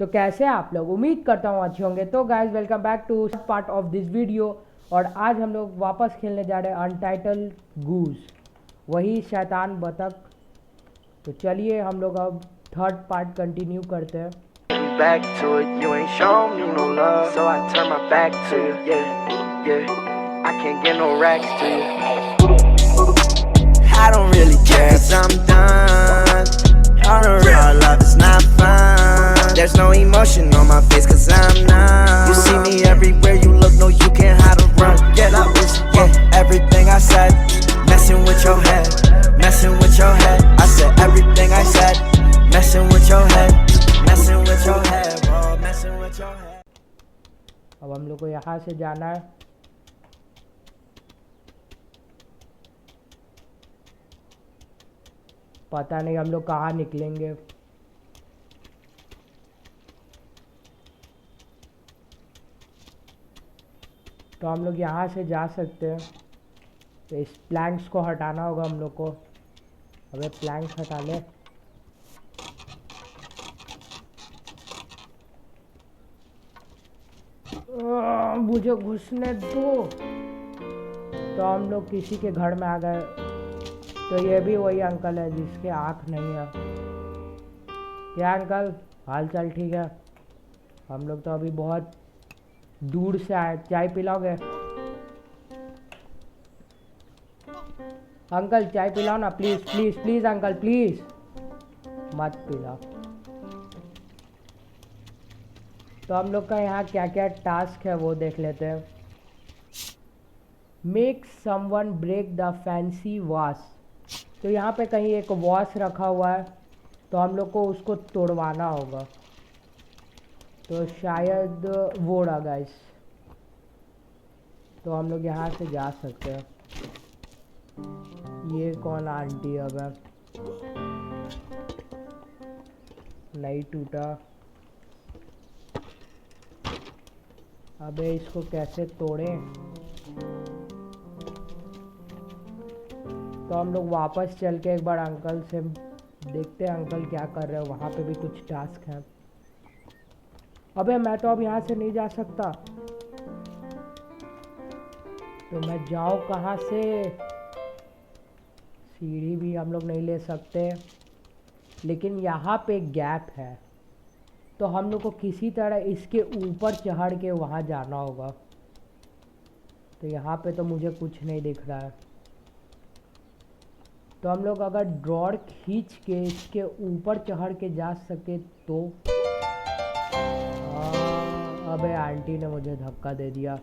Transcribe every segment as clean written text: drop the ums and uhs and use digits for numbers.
तो कैसे हैं आप लोग? उम्मीद करता हूँ अच्छे होंगे। तो guys welcome back to part of this video. और आज हम लोग वापस खेलने जा रहे हैं अनटाइटल गूज, वही शैतान बतख। तो चलिए हम लोग अब थर्ड पार्ट कंटिन्यू करते हैं। Back to it, you ain't shown me no love, so I turn my back to you. Yeah, yeah, I can't get no racks to you. I don't really care, cause I'm done. On the real love is not fun. There's no emotion on my face, cause I'm numb. You see me everywhere you look, no, you can't hide or run. Yeah, that was, everything I said. Messing with your head, messing with your head. I said everything I said. Messing with your head, messing with your head, bro, messing with your head. अब हम लोग को यहाँ से जाना है। पता नहीं हम लोग कहाँ निकलेंगे। तो हम लोग यहाँ से जा सकते हैं। तो इस प्लैंक्स को हटाना होगा हम लोग को। अबे प्लैंक्स हटा ले। मुझे घुसने दो। तो हम लोग किसी के घर में आ गए। तो ये भी वही अंकल है जिसके आँख नहीं है। क्या अंकल, हाल चाल ठीक है? हम लोग तो अभी बहुत दूर से आए। चाय पिलाओगे? अंकल चाय पिलाओ ना, please please please uncle please. मत पिलाओ। तो हम लोग का यहाँ क्या क्या टास्क है वो देख लेते हैं। Make someone break the fancy vase. तो यहाँ पे कहीं एक वॉश रखा हुआ है, तो हम लोग को उसको तोड़वाना होगा। तो शायद वो रहा गाइस। तो हम लोग यहाँ से जा सकते हैं। ये कौन आंटी अब है? नहीं टूटा। अबे इसको कैसे तोड़ें? तो हम लोग वापस चल के एक बार अंकल से देखते हैं अंकल क्या कर रहे हैं। वहाँ पे भी कुछ टास्क है। अबे मैं तो अब यहाँ से नहीं जा सकता। तो मैं जाऊँ कहाँ से? सीढ़ी भी हम लोग नहीं ले सकते, लेकिन यहाँ पे गैप है। तो हम लोग को किसी तरह इसके ऊपर चढ़ के वहाँ जाना होगा। तो यहाँ पे तो मुझे कुछ नहीं दिख रहा है। तो हम लोग अगर ड्रॉर खींच के इसके ऊपर चढ़ के जा सके तो। अबे आंटी ने मुझे धक्का दे दिया।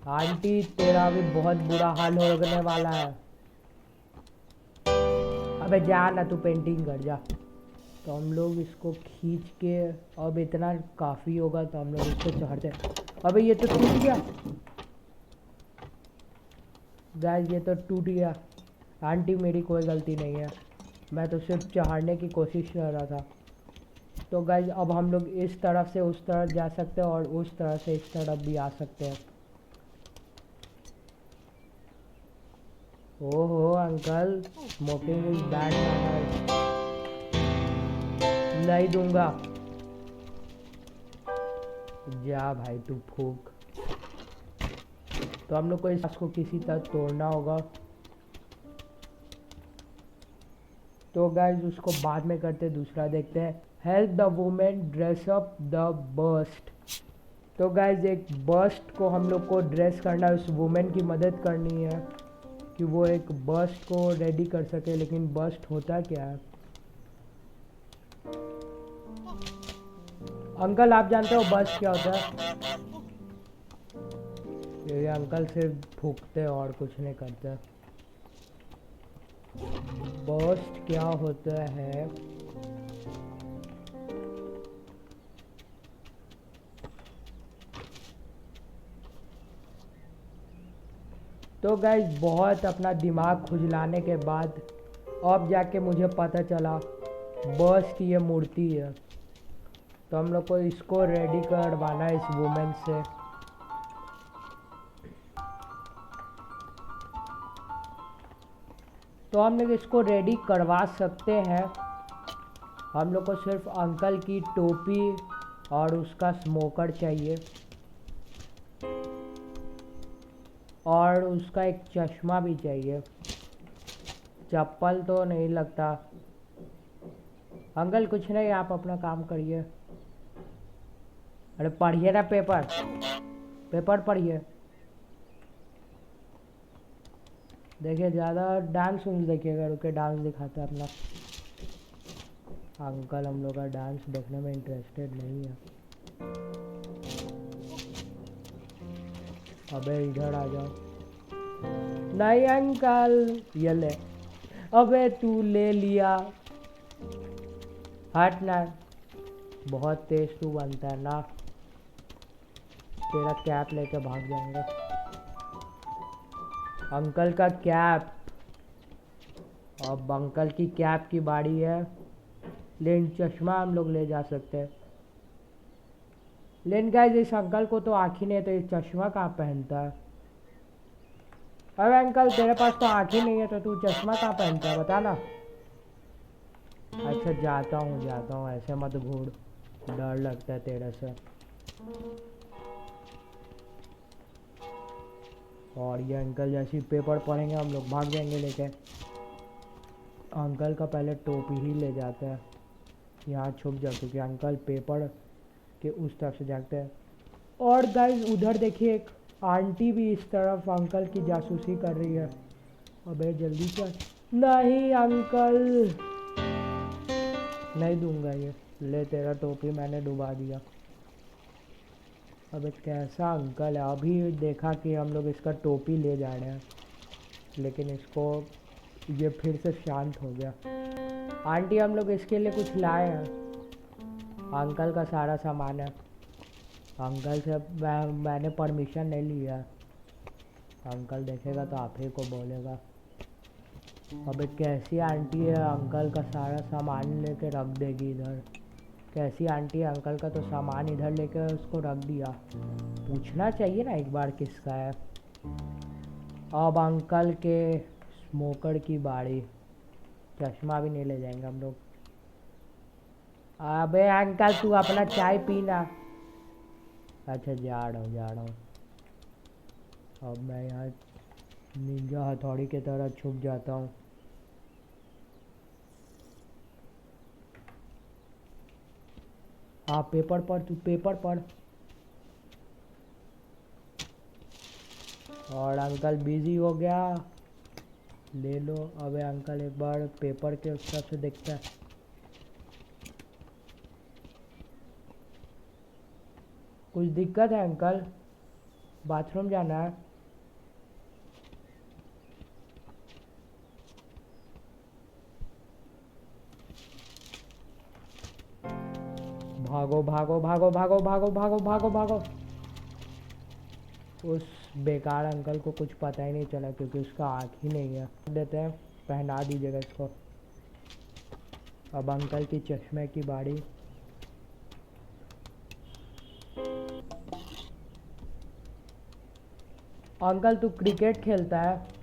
आंटी तेरा भी बहुत बुरा हाल होने वाला है। अबे जा ना, तू पेंटिंग कर जा। तो हम लोग इसको खींच के, अब इतना काफ़ी होगा तो हम लोग इसको चढ़ते। अबे ये तो टूट गया गाइस, ये तो टूट गया। आंटी मेरी कोई गलती नहीं है, मैं तो सिर्फ चढ़ने की कोशिश कर रहा था। तो गाइस अब हम लोग इस तरफ से उस तरफ जा सकते हैं और उस तरफ से इस तरफ भी आ सकते हैं। ओहो uncle, smoking is bad manners. नहीं दूंगा। जा भाई तू फूक। तो हम लोग को इसको किसी तरह तोड़ना होगा। तो गाइज उसको बाद में करते, दूसरा देखते हैं। Help the women dress up the bust. तो गाइज एक बस्ट को हम लोग को ड्रेस करना है। उस वुमेन की मदद करनी है कि वो एक बस्ट को रेडी कर सके। लेकिन बस्ट होता क्या है? अंकल आप जानते हो बस्ट क्या होता है? ये अंकल सिर्फ फूकते और कुछ नहीं करते। बस्ट क्या होता है? तो गाइस बहुत अपना दिमाग खुजलाने के बाद अब जाके मुझे पता चला बस्ट ये मूर्ति है। तो हम लोग को इसको रेडी करवाना है इस वुमेन से। तो हम लोग इसको रेडी करवा सकते हैं। हम लोग को सिर्फ अंकल की टोपी और उसका स्मोकर चाहिए और उसका एक चश्मा भी चाहिए। चप्पल तो नहीं लगता। अंकल कुछ नहीं, आप अपना काम करिए। अरे पढ़िए ना, पेपर पेपर पढ़िए। देखिए ज़्यादा डांस उन्स देखिएगा, रुके डांस दिखाते हैं अपना। अंकल हम लोग का डांस देखने में इंटरेस्टेड नहीं है। अबे इधर आ जाओ। नहीं अंकल, ये ले। अबे तू ले लिया। हट ना, बहुत तेज तू बनता है ना। तेरा कैप लेके भाग जाएंगे। अंकल का कैप। अब अंकल की कैप की बारी है। लेकिन चश्मा हम लोग ले जा सकते हैं। लेकिन गाइस इस अंकल को तो आँख ही नहीं है, तो ये चश्मा कहाँ पहनता है? अरे अंकल तेरे पास तो आँख ही नहीं है, तो तू चश्मा कहाँ पहनता है, बता ना। अच्छा जाता हूँ, ऐसे मत घूर, डर लगता है तेरे से। और ये अंकल जैसे ही पेपर पढ़ेंगे हम लोग भाग जाएंगे लेके। अंकल का पहले टोपी ही ले जाते हैं, यहाँ छुप जाओ क्योंकि अंकल पेपर के उस तरफ से जाते हैं। और गाइस उधर देखिए, एक आंटी भी इस तरफ अंकल की जासूसी कर रही है। अबे जल्दी चल। नहीं अंकल, नहीं दूंगा ये। ले तेरा टोपी मैंने डुबा दिया। अबे कैसा अंकल है, अभी देखा कि हम लोग इसका टोपी ले जा रहे हैं, लेकिन इसको ये फिर से शांत हो गया। आंटी हम लोग इसके लिए कुछ लाए हैं, अंकल का सारा सामान है। अंकल से मैंने परमिशन नहीं लिया। अंकल देखेगा तो आप ही को बोलेगा। अबे कैसी आंटी है, अंकल का सारा सामान लेके रख देगी इधर। कैसी आंटी है, अंकल का तो सामान इधर लेके उसको रख दिया। पूछना चाहिए ना एक बार किसका है। अब अंकल के स्मोकर की बारी। चश्मा भी नहीं ले जाएंगे हम लोग। अबे अंकल तू अपना चाय पीना। अच्छा जा रहा हूँ। अब मैं यहाँ निंजा हथौड़ी की तरह छुप जाता हूँ। हाँ पेपर पढ़, तू पेपर पढ़। और अंकल बिजी हो गया, ले लो। अबे अंकल एक बार पेपर के उस तरफ से देखता है। कुछ दिक्कत है अंकल? बाथरूम जाना है? भागो भागो भागो भागो भागो भागो भागो भागो। उस बेकार अंकल को कुछ पता ही नहीं चला क्योंकि उसका आँख ही नहीं है। देते हैं, पहना दीजिएगा इसको। अब अंकल की चश्मे की बारी। अंकल तू क्रिकेट खेलता है?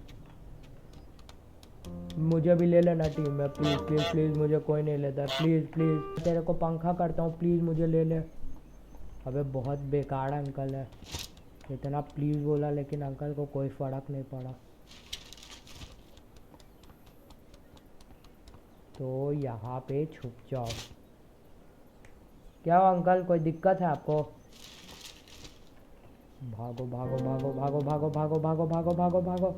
मुझे भी ले लेना टीम में, प्लीज़ प्लीज़ प्लीज़। मुझे कोई नहीं लेता, प्लीज़ प्लीज़। तेरे को पंखा करता हूँ, प्लीज़ मुझे ले ले। अबे बहुत बेकार अंकल है, इतना प्लीज़ बोला लेकिन अंकल को कोई फ़र्क नहीं पड़ा। तो यहाँ पे छुप जाओ। क्या हो अंकल, कोई दिक्कत है आपको? भागो भागो भागो भागो भागो भागो भागो भागो भागो भागो।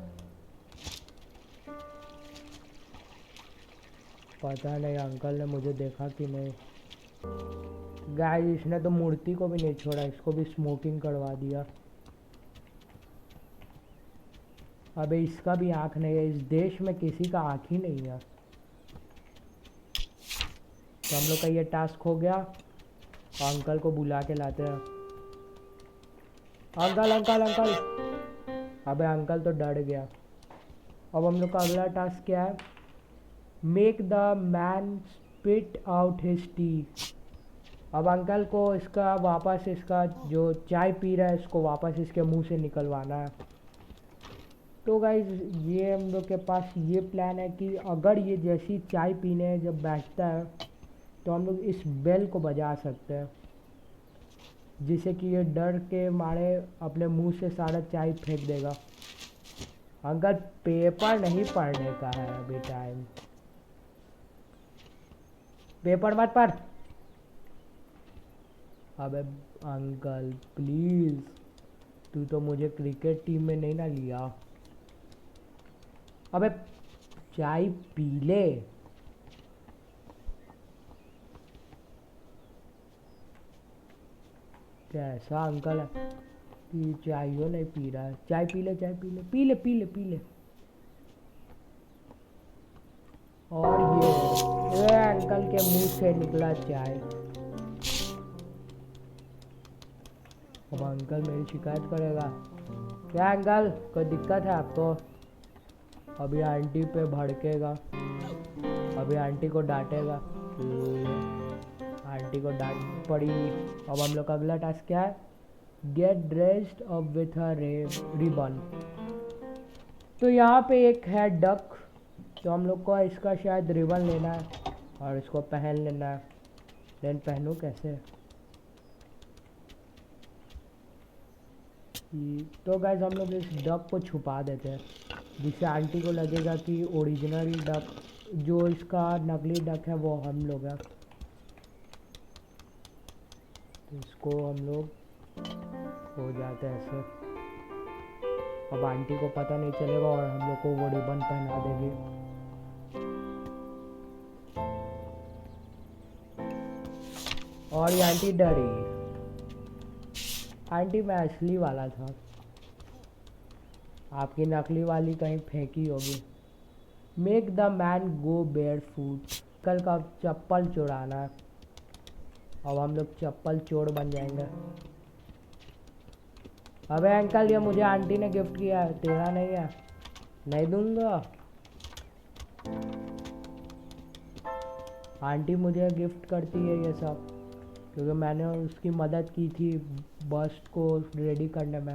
पता नहीं अंकल ने मुझे देखा कि नहीं। गाइस इसने तो मूर्ति को भी नहीं छोड़ा, इसको भी स्मोकिंग करवा दिया। अबे इसका भी आँख नहीं है, इस देश में किसी का आँख ही नहीं है। तो हम लोग का ये टास्क हो गया। अंकल को बुला के लाते हैं। Uncle uncle uncle. अबे अंकल तो डर गया। अब हम लोग का अगला टास्क क्या है? Make the man spit out his teeth. अब अंकल को इसका वापस, इसका जो चाय पी रहा है इसको वापस इसके मुंह से निकलवाना है। तो गाइज ये हम लोग के पास ये प्लान है कि अगर ये जैसी चाय पीने जब बैठता है तो हम लोग इस बेल को बजा सकते हैं, जिससे कि ये डर के मारे अपने मुंह से सारा चाय फेंक देगा। अंकल पेपर नहीं पढ़ने का है अभी टाइम, पेपर मत पढ़। अबे अंकल प्लीज, तू तो मुझे क्रिकेट टीम में नहीं ना लिया। अबे चाय पी ले। कैसा अंकल है कि चाय नहीं पी रहा है। चाय पी ले, चाय पी ले, पी ले पी ले पी ले। और ये अंकल के मुंह से निकला चाय। अब अंकल मेरी शिकायत करेगा क्या? अंकल कोई दिक्कत है आपको? अभी आंटी पे भड़केगा, अभी आंटी को डांटेगा। आंटी को डांट पड़ी। अब हम लोग का अगला टास्क क्या है? Get dressed up with a ribbon. तो यहाँ पे एक है डक, तो हम लोग को इसका शायद रिबन लेना है और इसको पहन लेना है। लेकिन पहनूँ कैसे? तो गाइस हम लोग इस डक को छुपा देते हैं, जिससे आंटी को लगेगा कि ओरिजिनल डक, जो इसका नकली डक है, वो हम लोग हैं। तो इसको हम लोग हो जाते हैं ऐसे। अब आंटी को पता नहीं चलेगा और हम लोग को वो रिबन पहना देगी। और ये आंटी डरी। आंटी मैं असली वाला था, आपकी नकली वाली कहीं फेंकी होगी। Make the man go barefoot. कल का चप्पल चुराना है। अब हम लोग चप्पल चोर बन जाएंगे। अबे अंकल ये मुझे आंटी ने गिफ्ट किया है, तेरा नहीं है, नहीं दूंगा। आंटी मुझे गिफ्ट करती है ये सब, क्योंकि मैंने उसकी मदद की थी बस्ट को रेडी करने में।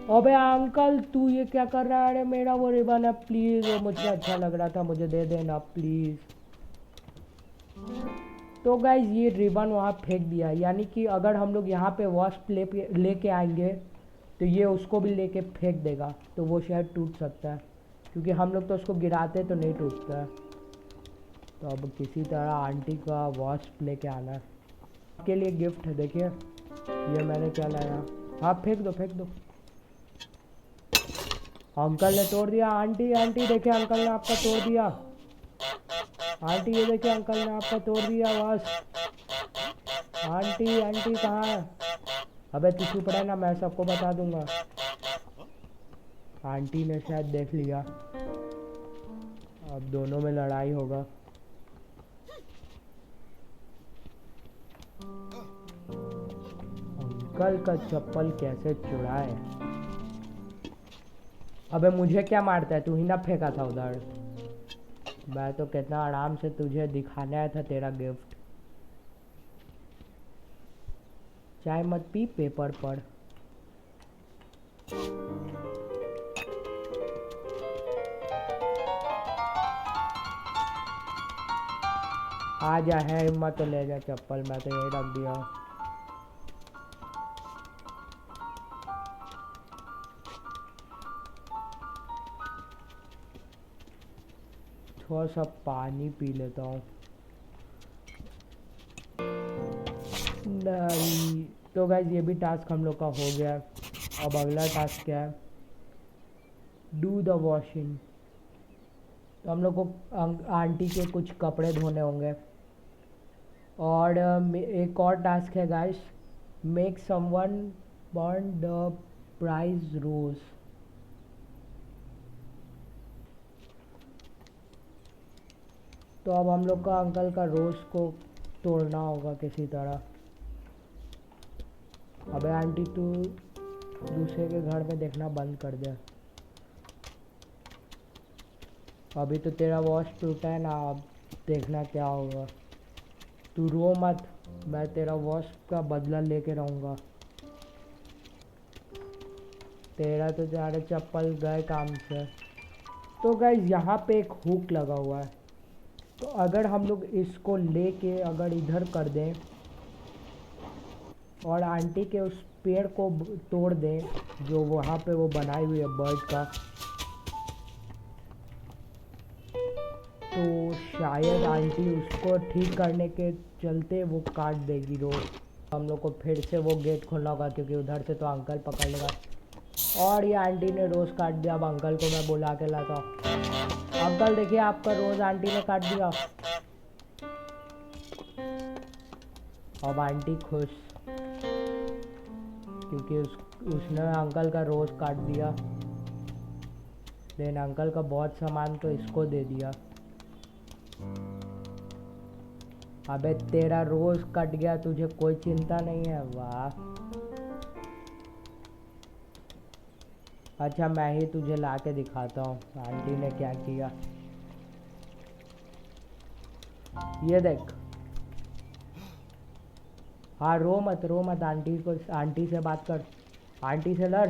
अबे अंकल तू ये क्या कर रहा है? अरे मेरा वो रिबन है, प्लीज़, वो मुझे अच्छा लग रहा था, मुझे दे देना प्लीज़। तो गाइज ये रिबन वहाँ फेंक दिया, यानी कि अगर हम लोग यहाँ पे वॉस्प लेके आएंगे तो ये उसको भी लेके फेंक देगा, तो वो शायद टूट सकता है, क्योंकि हम लोग तो उसको गिराते तो नहीं टूटता है। तो अब किसी तरह आंटी का वॉस्प लेके आना है। आपके लिए गिफ्ट है, देखिए ये मैंने क्या लाया। हाँ फेंक दो फेंक दो। अंकल ने तोड़ दिया। आंटी आंटी देखिए अंकल ने आपका तोड़ दिया। आंटी ये देखिए अंकल ने आपका तोड़ दिया वॉस्प। आंटी आंटी कहाँ है? अबे तू चुप रहे ना, मैं सबको बता दूंगा। आंटी ने शायद देख लिया, अब दोनों में लड़ाई होगा। अंकल का चप्पल कैसे चुराए? अबे मुझे क्या मारता है, तू ही ना फेंका था उधर। मैं तो कितना आराम से तुझे दिखाने आया था तेरा गिफ्ट। चाय मत पी, पेपर पढ़। आ जा, है हिम्मत तो ले जा चप्पल, मैं तो यही रख दिया। थोड़ा सा पानी पी लेता हूँ। नहीं तो गाइस ये भी टास्क हम लोग का हो गया। अब अगला टास्क क्या है? Do the washing. तो हम लोग को आंटी के कुछ कपड़े धोने होंगे। और एक और टास्क है guys, make someone burn the prize rose. तो अब हम लोग का अंकल का रोज को तोड़ना होगा किसी तरह। अबे आंटी तू दूसरे के घर में देखना बंद कर दे। अभी तो तेरा वॉश टूटा है ना, अब देखना क्या होगा। तू रो मत, मैं तेरा वॉश का बदला लेके रहूँगा। तेरा तो सारे चप्पल गए काम से। तो गाइस यहाँ पे एक हुक लगा हुआ है, तो अगर हम लोग इसको लेके अगर इधर कर दें और आंटी के उस पेड़ को तोड़ दें जो वहाँ पे वो बनाई हुई है बर्ड का, तो शायद आंटी उसको ठीक करने के चलते वो काट देगी रोज। हम लोग को फिर से वो गेट खोलना होगा क्योंकि उधर से तो अंकल पकड़ लेगा। और ये आंटी ने रोज़ काट दिया। अब अंकल को मैं बुला के लाता हूँ। अंकल देखिए आपका रोज़ आंटी ने काट दिया। अब आंटी खुश क्योंकि उसने अंकल का रोज़ काट दिया। लेकिन अंकल का बहुत सामान तो इसको दे दिया। अबे तेरा रोज़ कट गया, तुझे कोई चिंता नहीं है? वाह। अच्छा मैं ही तुझे ला के दिखाता हूँ आंटी ने क्या किया। ये देख। हाँ रो मत आंटी से बात कर, आंटी से लड़।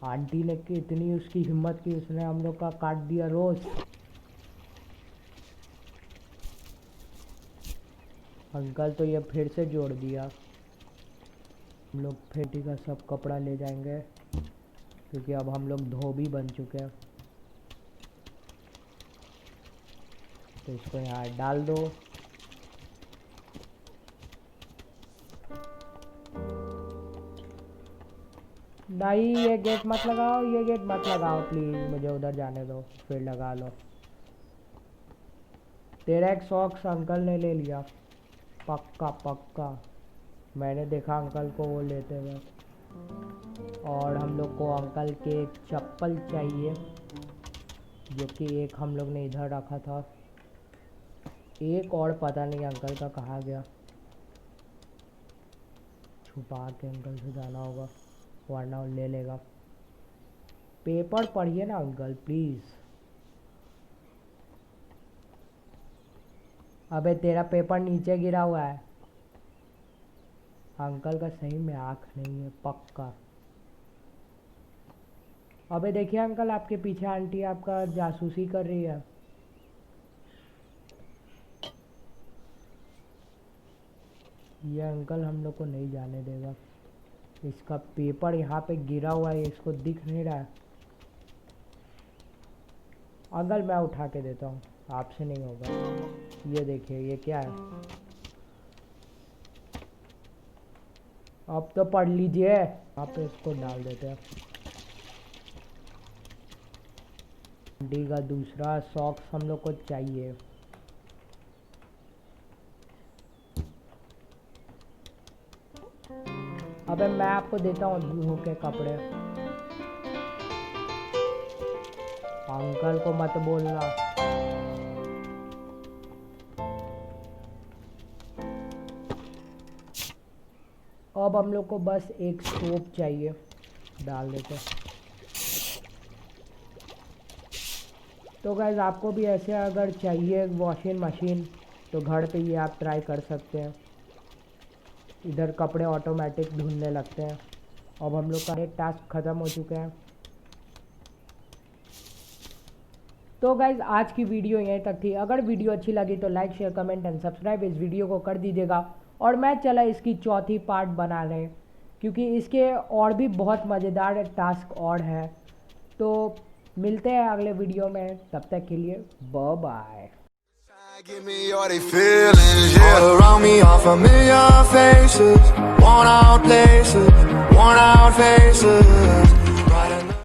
आंटी ने कितनी उसकी हिम्मत की, उसने हम लोग का काट दिया रोज। अंकल तो ये फिर से जोड़ दिया। हम लोग फेटी का सब कपड़ा ले जाएंगे क्योंकि अब हम लोग धोबी बन चुके हैं। तो इसको यहाँ डाल दो। नहीं ये गेट मत लगाओ, ये गेट मत लगाओ प्लीज़, मुझे उधर जाने दो, फिर लगा लो। तेरा एक सॉक्स अंकल ने ले लिया, पक्का पक्का। मैंने देखा अंकल को वो लेते हुए। और हम लोग को अंकल के एक चप्पल चाहिए जो कि एक हम लोग ने इधर रखा था। एक और पता नहीं अंकल का कहाँ गया। छुपा के अंकल से जाना होगा वरना ले लेगा। पेपर पढ़िए ना अंकल प्लीज़। अबे तेरा पेपर नीचे गिरा हुआ है। अंकल का सही में आँख नहीं है पक्का। अबे देखिए अंकल आपके पीछे आंटी आपका जासूसी कर रही है। ये अंकल हम लोग को नहीं जाने देगा। इसका पेपर यहाँ पे गिरा हुआ है, इसको दिख नहीं रहा है। अंकल मैं उठा के देता हूँ, आपसे नहीं होगा। ये देखिए ये क्या है। अब तो पढ़ लीजिए। आप इसको डाल देते हैं। डी का दूसरा सॉक्स हम लोग को चाहिए। अबे मैं आपको देता हूँ धो के कपड़े। अंकल को मत बोलना। अब हम लोग को बस एक सोप चाहिए, डाल देते। तो गाइस आपको भी ऐसे अगर चाहिए वॉशिंग मशीन तो घर पे ये आप ट्राई कर सकते हैं। इधर कपड़े ऑटोमेटिक धुलने लगते हैं। अब हम लोग का एक टास्क ख़त्म हो चुके हैं। तो गाइज आज की वीडियो यहीं तक थी। अगर वीडियो अच्छी लगी तो like share comment and subscribe इस वीडियो को कर दीजिएगा। और मैं चला इसकी चौथी पार्ट बना रहे क्योंकि इसके और भी बहुत मज़ेदार टास्क और है। तो मिलते हैं अगले वीडियो में, तब तक के लिए bye bye. Give me all they feelings, yeah. All around me are familiar faces, worn out places, worn out faces.